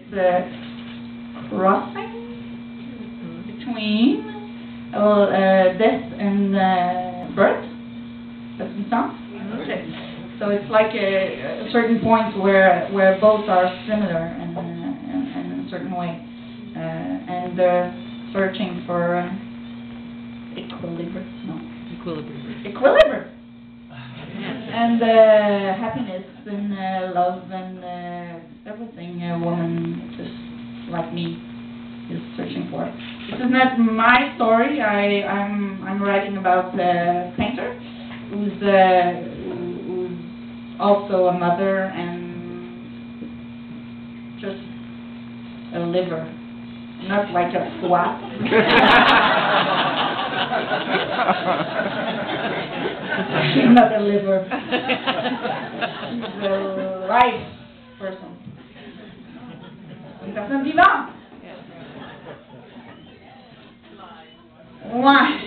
It's a crossing between death and birth. Does it sound? Okay. So it's like a certain point where both are similar in a certain way, and searching for equilibrium. No. Equilibrium. And happiness and love and everything a woman just like me is searching for. This is not my story. I'm writing about a painter who's also a mother and just a liver, not like a foie. She's not a liver. She's a life person. Une personne vivante. Ouais.